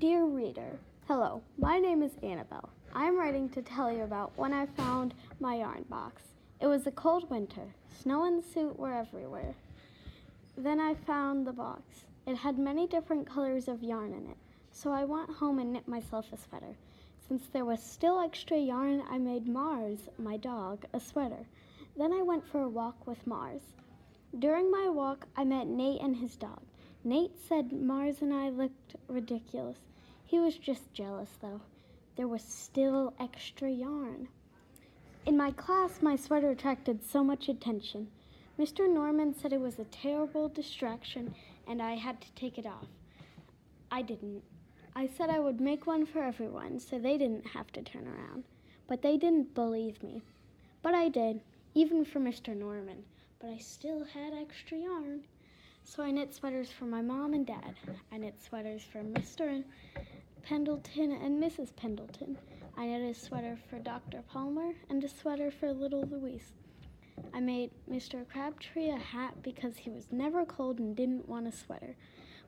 Dear reader, hello, my name is Annabelle. I'm writing to tell you about when I found my yarn box. It was a cold winter. Snow and soot were everywhere. Then I found the box. It had many different colors of yarn in it, so I went home and knit myself a sweater. Since there was still extra yarn, I made Mars, my dog, a sweater. Then I went for a walk with Mars. During my walk, I met Nate and his dog. Nate said Mars and I looked ridiculous. He was just jealous, though. There was still extra yarn. In my class, my sweater attracted so much attention. Mr. Norman said it was a terrible distraction and I had to take it off. I didn't. I said I would make one for everyone so they didn't have to turn around. But they didn't believe me. But I did, even for Mr. Norman. But I still had extra yarn. So I knit sweaters for my mom and dad. I knit sweaters for Mr. Pendleton and Mrs. Pendleton. I knit a sweater for Dr. Palmer and a sweater for little Louise. I made Mr. Crabtree a hat because he was never cold and didn't want a sweater.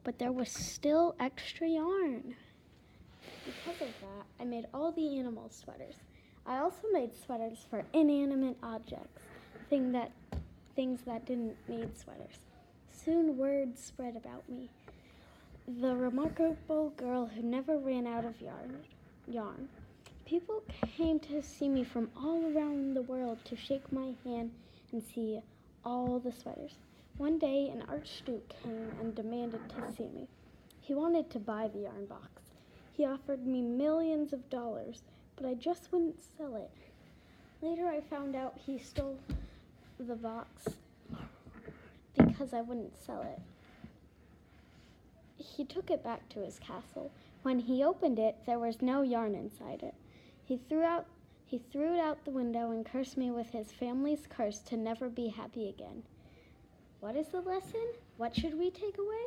But there was still extra yarn. Because of that, I made all the animal sweaters. I also made sweaters for inanimate objects, things that didn't need sweaters. Soon word spread about me. The remarkable girl who never ran out of yarn. People came to see me from all around the world to shake my hand and see all the sweaters. One day, an archduke came and demanded to see me. He wanted to buy the yarn box. He offered me millions of dollars, but I just wouldn't sell it. Later, I found out he stole the box because I wouldn't sell it. He took it back to his castle. When he opened it, there was no yarn inside it. He threw it out the window and cursed me with his family's curse to never be happy again. What is the lesson? What should we take away?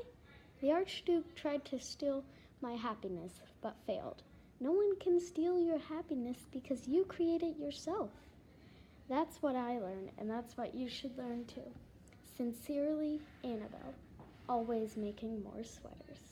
The Archduke tried to steal my happiness, but failed. No one can steal your happiness because you create it yourself. That's what I learned, and that's what you should learn too. Sincerely, Annabelle, always making more sweaters.